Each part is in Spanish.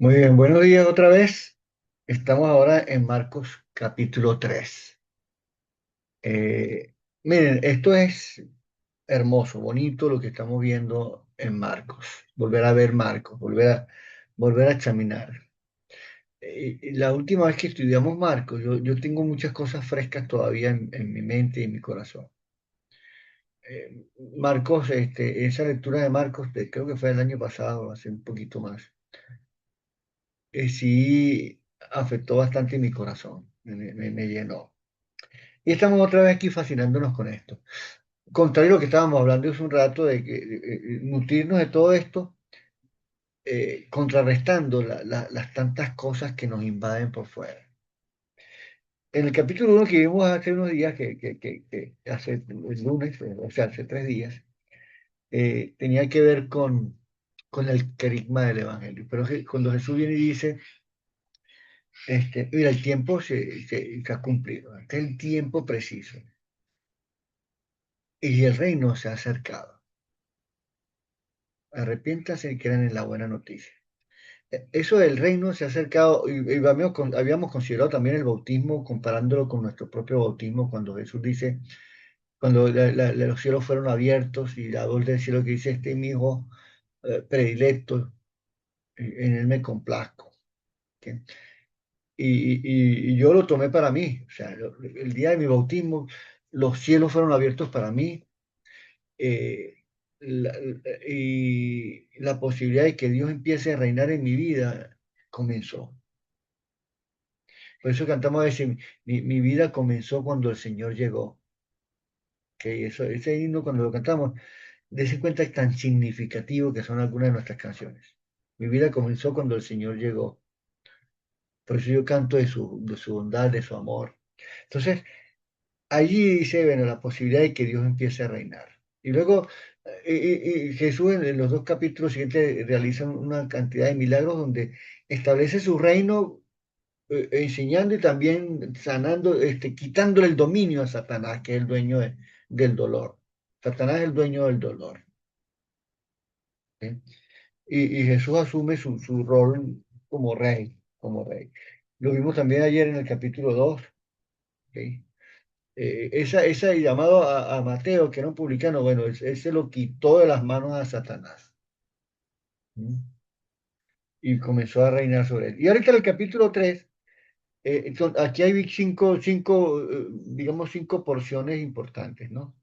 Muy bien, buenos días otra vez. Estamos ahora en Marcos capítulo 3. Miren, esto es hermoso, bonito lo que estamos viendo en Marcos. Volver a ver Marcos, volver a examinar. La última vez que estudiamos Marcos, yo tengo muchas cosas frescas todavía en mi mente y en mi corazón. Marcos, esa lectura de Marcos, creo que fue el año pasado, hace un poquito más. Sí afectó bastante mi corazón, me llenó. Y estamos otra vez aquí fascinándonos con esto. Contrario a lo que estábamos hablando hace un rato, de que nutrirnos de todo esto, contrarrestando las tantas cosas que nos invaden por fuera. En el capítulo 1 que vimos hace unos días, que hace el lunes, o sea, hace 3 días, tenía que ver con el carisma del Evangelio. Pero cuando Jesús viene y dice, mira, el tiempo se ha cumplido, este es el tiempo preciso, y el reino se ha acercado. Arrepiéntase y crean en la buena noticia. Eso del reino se ha acercado, y habíamos considerado también el bautismo, comparándolo con nuestro propio bautismo, cuando Jesús dice, cuando los cielos fueron abiertos y la voz del cielo que dice, este es mi hijo predilecto, en él me complazco. ¿Ok? Y yo lo tomé para mí, o sea, el día de mi bautismo, los cielos fueron abiertos para mí, eh, la- y la posibilidad de que Dios empiece a reinar en mi vida comenzó. Por eso cantamos a veces, mi vida comenzó cuando el Señor llegó. Que eso, ese himno cuando lo cantamos, dése cuenta es tan significativo que son algunas de nuestras canciones. Mi vida comenzó cuando el Señor llegó. Por eso yo canto de su bondad, de su amor. Entonces, allí dice, bueno, la posibilidad de que Dios empiece a reinar. Y luego y Jesús en los dos capítulos siguientes realiza una cantidad de milagros donde establece su reino, enseñando y también sanando, quitándole el dominio a Satanás, que es el dueño del dolor. Satanás es el dueño del dolor. ¿Sí? Y Jesús asume su rol como rey, como rey. Lo vimos también ayer en el capítulo 2. ¿Sí? Esa llamado a Mateo, que era un publicano, bueno, él se lo quitó de las manos a Satanás. ¿Mm? Y comenzó a reinar sobre él. Y ahorita en el capítulo 3, aquí hay digamos, cinco porciones importantes, ¿no?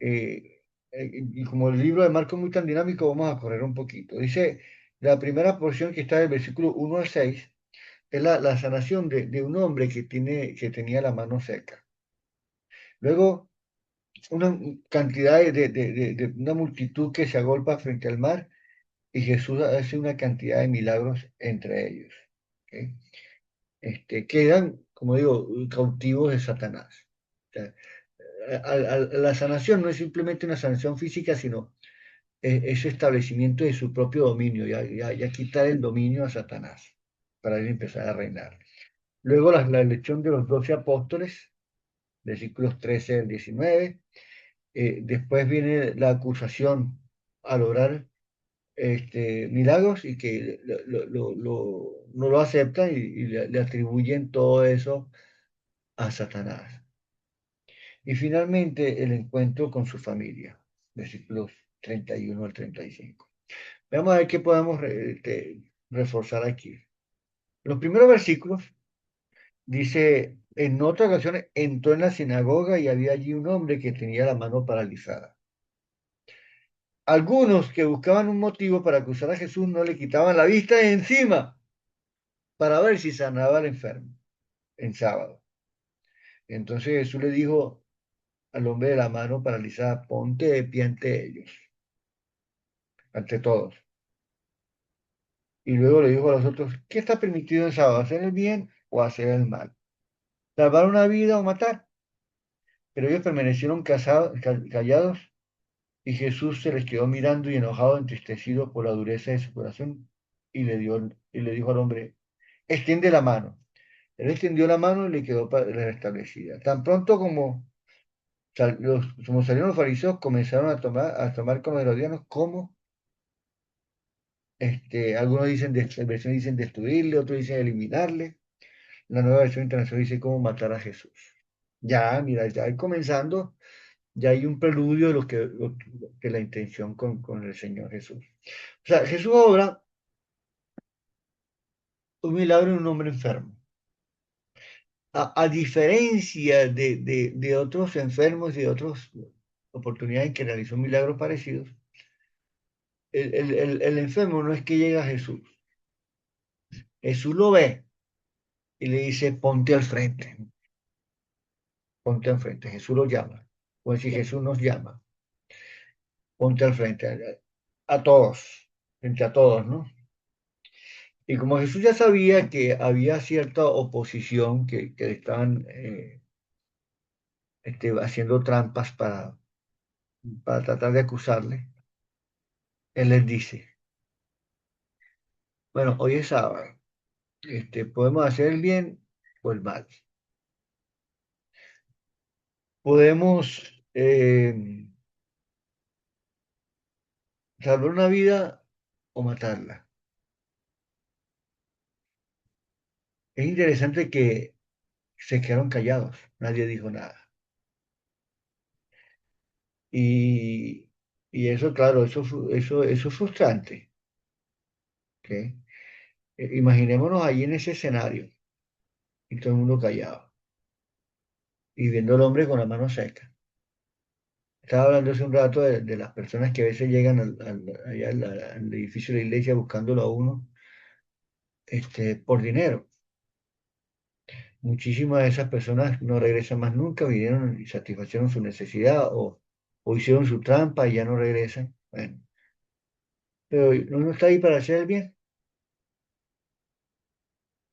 Y como el libro de Marco es muy tan dinámico, vamos a correr un poquito. Dice, la primera porción que está del versículo 1 al 6 es la sanación de un hombre que tenía la mano seca. Luego, una cantidad de una multitud que se agolpa frente al mar y Jesús hace una cantidad de milagros entre ellos. ¿Ok? Quedan, como digo, cautivos de Satanás. O sea, la sanación no es simplemente una sanación física, sino ese establecimiento de su propio dominio, ya quitar el dominio a Satanás para él empezar a reinar. Luego la elección de los 12 apóstoles, versículos 13 al 19. Después viene la acusación al orar milagros y que no lo aceptan y le atribuyen todo eso a Satanás. Y finalmente el encuentro con su familia, versículos 31 al 35. Vamos a ver qué podemos reforzar aquí. Los primeros versículos dice, en otra ocasión entró en la sinagoga y había allí un hombre que tenía la mano paralizada. Algunos que buscaban un motivo para acusar a Jesús no le quitaban la vista de encima para ver si sanaba al enfermo en sábado. Entonces Jesús le dijo al hombre de la mano paralizada, ponte de pie ante ellos, ante todos. Y luego le dijo a los otros, ¿qué está permitido en sábado? ¿Hacer el bien o hacer el mal? ¿Salvar una vida o matar? Pero ellos permanecieron callados y Jesús se les quedó mirando y enojado, entristecido por la dureza de su corazón y le dijo al hombre, extiende la mano. Él extendió la mano y le quedó restablecida. Tan pronto como salieron los fariseos, comenzaron a tomar con los herodianos cómo Algunos dicen, versiones dicen destruirle, otros dicen eliminarle. La nueva versión internacional dice cómo matar a Jesús. Ya, mira, ya hay comenzando, ya hay un preludio de que la intención con el Señor Jesús. O sea, Jesús obra un milagro en un hombre enfermo. A diferencia de otros enfermos y de otras oportunidades en que realizó milagros parecidos, el enfermo no es que llega a Jesús. Jesús lo ve y le dice, ponte al frente. Jesús lo llama. O si Jesús nos llama, ponte al frente a todos, frente a todos, ¿no? Y como Jesús ya sabía que había cierta oposición, que le estaban haciendo trampas para tratar de acusarle, Él les dice, bueno, hoy es sábado, podemos hacer el bien o el mal. Podemos salvar una vida o matarla. Es interesante que se quedaron callados, nadie dijo nada. Y, y eso, claro, eso es frustrante. ¿Ok? Imaginémonos ahí en ese escenario y todo el mundo callado y viendo al hombre con la mano seca. Estaba hablando hace un rato de las personas que a veces llegan allá al edificio de la iglesia buscándolo a uno por dinero. Muchísimas de esas personas no regresan más nunca, vinieron y satisfacieron su necesidad o hicieron su trampa y ya no regresan. Bueno, pero uno está ahí para hacer el bien.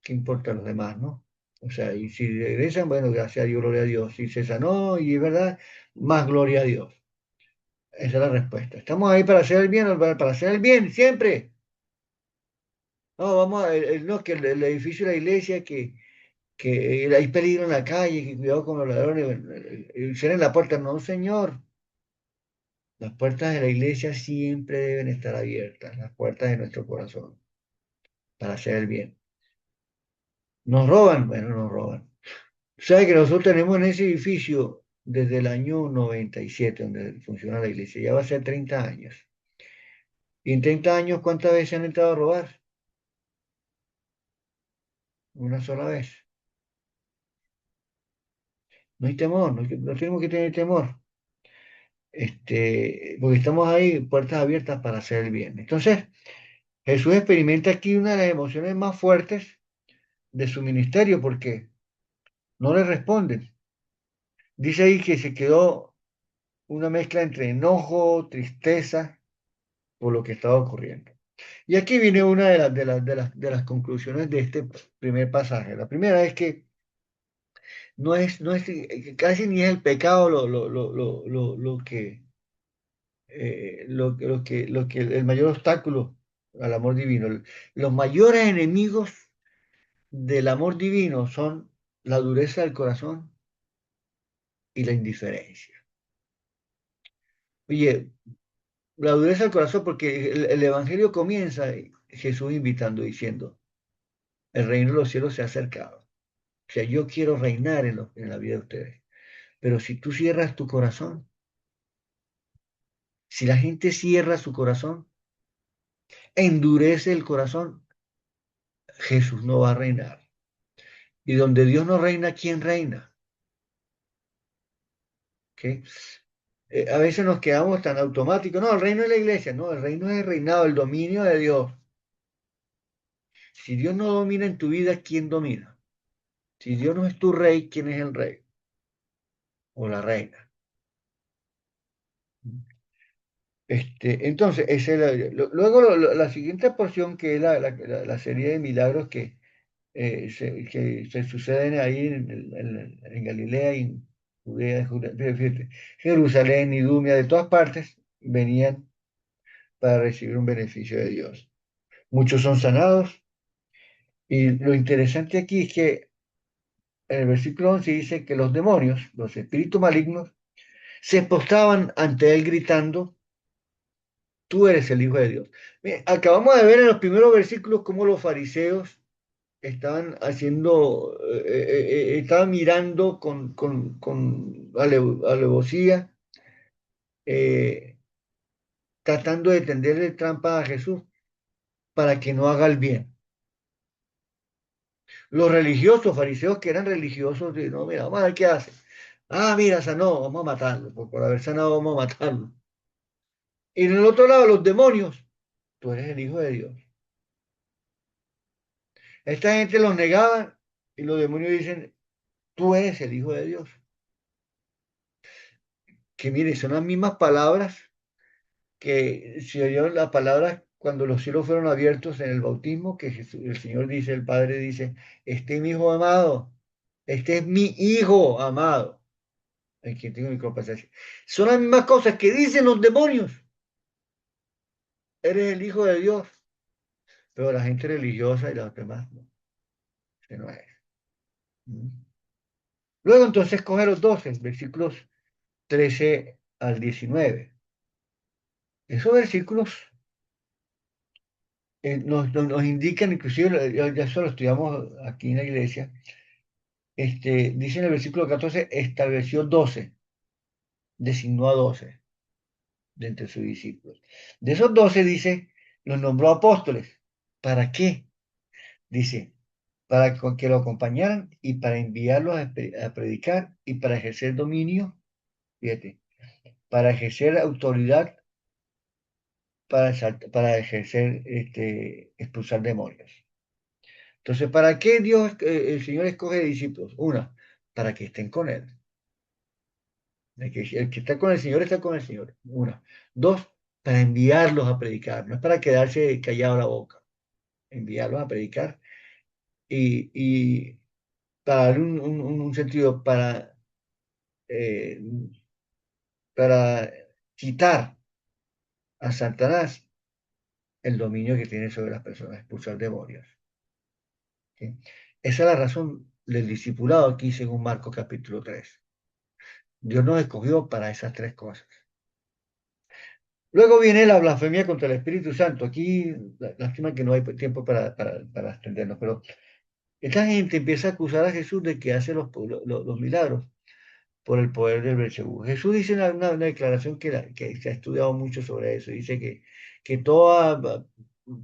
¿Qué importa a los demás, no? O sea, y si regresan, bueno, gracias a Dios, gloria a Dios. Si se sanó y es verdad, más gloria a Dios. Esa es la respuesta. ¿Estamos ahí para hacer el bien o para hacer el bien siempre? No, vamos a, no, que el edificio de la iglesia, que hay peligro en la calle, que cuidado con los ladrones, bueno, cierren la puerta. No, señor. Las puertas de la iglesia siempre deben estar abiertas, las puertas de nuestro corazón, para hacer el bien. ¿Nos roban? Bueno, nos roban. ¿Sabe que nosotros tenemos en ese edificio desde el año 97, donde funciona la iglesia? Ya va a ser 30 años. Y en 30 años, ¿cuántas veces han entrado a robar? Una sola vez. No hay temor, no tenemos que tener temor. Porque estamos ahí, puertas abiertas para hacer el bien. Entonces, Jesús experimenta aquí una de las emociones más fuertes de su ministerio, porque no le responden. Dice ahí que se quedó una mezcla entre enojo, tristeza por lo que estaba ocurriendo. Y aquí viene una de las conclusiones de este primer pasaje. La primera es que casi ni es el pecado lo que el mayor obstáculo al amor divino. Los mayores enemigos del amor divino son la dureza del corazón y la indiferencia. Oye, la dureza del corazón, porque el Evangelio comienza Jesús invitando, diciendo, el reino de los cielos se ha acercado. O sea, yo quiero reinar en la vida de ustedes. Pero si tú cierras tu corazón, si la gente cierra su corazón, endurece el corazón, Jesús no va a reinar. Y donde Dios no reina, ¿quién reina? ¿Ok? A veces nos quedamos tan automáticos. No, el reino es la iglesia. No, el reino es el reinado, el dominio de Dios. Si Dios no domina en tu vida, ¿quién domina? Si Dios no es tu rey, ¿quién es el rey o la reina? Entonces, luego la siguiente porción, que es la serie de milagros que se suceden ahí en Galilea y en Judea, fíjate, Jerusalén, Idumea, de todas partes, venían para recibir un beneficio de Dios. Muchos son sanados, y lo interesante aquí es que en el versículo 11 dice que los demonios, los espíritus malignos, se postraban ante él gritando, tú eres el Hijo de Dios. Acabamos de ver en los primeros versículos cómo los fariseos estaban haciendo, estaban mirando con alevosía, eh, tratando de tenderle trampa a Jesús para que no haga el bien. Los religiosos, fariseos que eran religiosos, no, mira, vamos a ver qué hace. Ah, mira, sanó, vamos a matarlo, por haber sanado vamos a matarlo. Y en el otro lado, los demonios, tú eres el Hijo de Dios. Esta gente los negaba y los demonios dicen, tú eres el Hijo de Dios. Que mire, son las mismas palabras que se oyeron las palabras cuando los cielos fueron abiertos en el bautismo, que el Señor dice, el Padre dice, este es mi Hijo amado, este es mi Hijo amado, en quien tengo mi complacencia. Son las mismas cosas que dicen los demonios, eres el Hijo de Dios, pero la gente religiosa y los demás no, que no es. ¿Mm? Luego entonces coge los 12 versículos 13 al 19. Esos versículos nos indican, inclusive ya eso lo estudiamos aquí en la iglesia, dice en el versículo 14, estableció 12, designó a 12 de entre sus discípulos. De esos 12 dice, los nombró apóstoles. ¿Para qué? Dice, para que lo acompañaran y para enviarlos a predicar y para ejercer dominio, fíjate, para ejercer autoridad, para ejercer, expulsar demonios. Entonces, ¿para qué el Señor escoge discípulos? Una, para que estén con Él. El que está con el Señor está con el Señor. Una. Dos, para enviarlos a predicar. No es para quedarse callado la boca. Enviarlos a predicar y para dar un sentido, eh, para quitar a Satanás el dominio que tiene sobre las personas, expulsar demonios. ¿Sí? Esa es la razón del discipulado aquí según Marcos capítulo 3. Dios nos escogió para esas tres cosas. Luego viene la blasfemia contra el Espíritu Santo. Aquí, lástima que no hay tiempo para extendernos, pero esta gente empieza a acusar a Jesús de que hace los milagros por el poder del Belcebú. Jesús dice una declaración que se ha estudiado mucho sobre eso. Dice que todo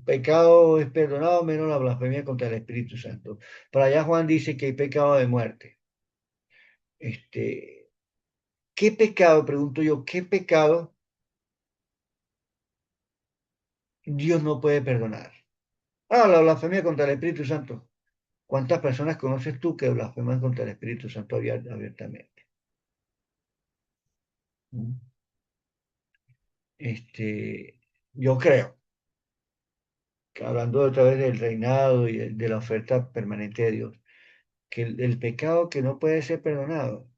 pecado es perdonado menos la blasfemia contra el Espíritu Santo. Para allá Juan dice que hay pecado de muerte. Este, ¿Qué pecado, pregunto yo, qué pecado Dios no puede perdonar? Ah, la blasfemia contra el Espíritu Santo. ¿Cuántas personas conoces tú que blasfeman contra el Espíritu Santo abiertamente? ¿Mm? Este, yo creo que hablando otra vez del reinado y de la oferta permanente de Dios, que el pecado que no puede ser perdonado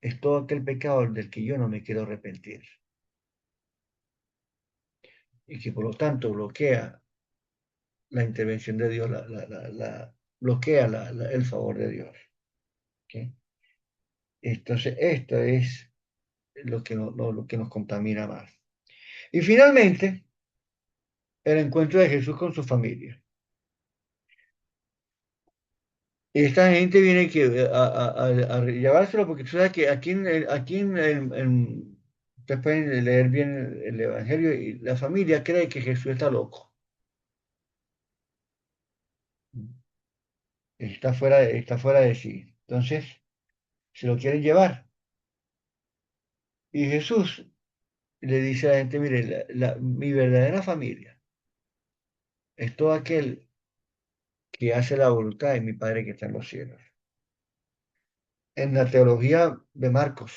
es todo aquel pecado del que yo no me quiero arrepentir y que por lo tanto bloquea la intervención de Dios, bloquea el favor de Dios. ¿Ok? Entonces, esto es lo que nos contamina más. Y finalmente, el encuentro de Jesús con su familia. Y esta gente viene a llevárselo porque tú sabes que ustedes pueden leer bien el Evangelio y la familia cree que Jesús está loco, está fuera de sí. Entonces, se lo quieren llevar. Y Jesús le dice a la gente, mire, mi verdadera familia es todo aquel que hace la voluntad de mi Padre que está en los cielos. En la teología de Marcos,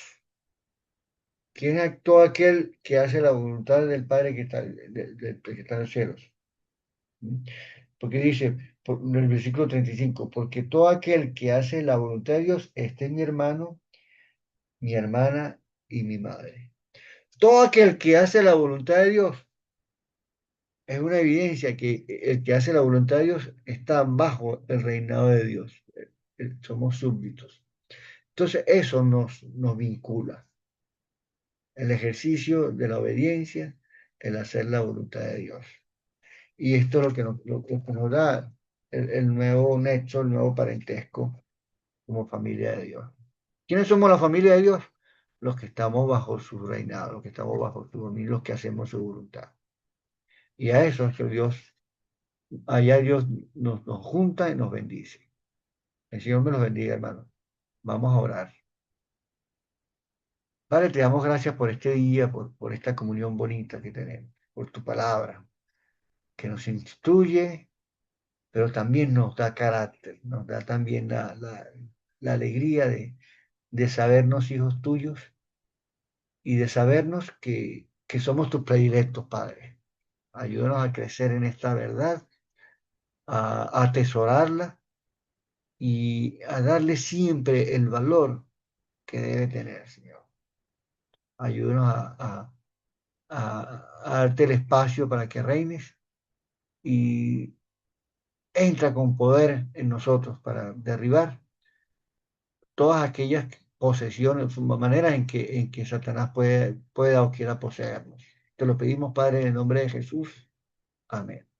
¿quién es todo aquel que hace la voluntad del Padre que está en los cielos? ¿Mm? Porque dice, en el versículo 35, porque todo aquel que hace la voluntad de Dios, este es mi hermano, mi hermana y mi madre. Todo aquel que hace la voluntad de Dios es una evidencia que el que hace la voluntad de Dios está bajo el reinado de Dios. Somos súbditos. Entonces eso nos vincula. El ejercicio de la obediencia el hacer la voluntad de Dios. Y esto es lo que nos da el nuevo nexo, el nuevo parentesco como familia de Dios. ¿Quiénes somos la familia de Dios? Los que estamos bajo su reinado, los que estamos bajo su dominio, los que hacemos su voluntad. Y a eso es que Dios, allá Dios nos junta y nos bendice. El Señor me los bendiga, hermano. Vamos a orar. Padre, te damos gracias por este día, por esta comunión bonita que tenemos, por tu palabra, que nos instruye, pero también nos da carácter, nos da también la alegría de sabernos hijos tuyos y de sabernos que somos tus predilectos, Padre. Ayúdanos a crecer en esta verdad, a atesorarla y a darle siempre el valor que debe tener, Señor. Ayúdanos a darte el espacio para que reines y entra con poder en nosotros para derribar todas aquellas posesiones, maneras en que Satanás pueda o quiera poseernos. Te lo pedimos, Padre, en el nombre de Jesús. Amén.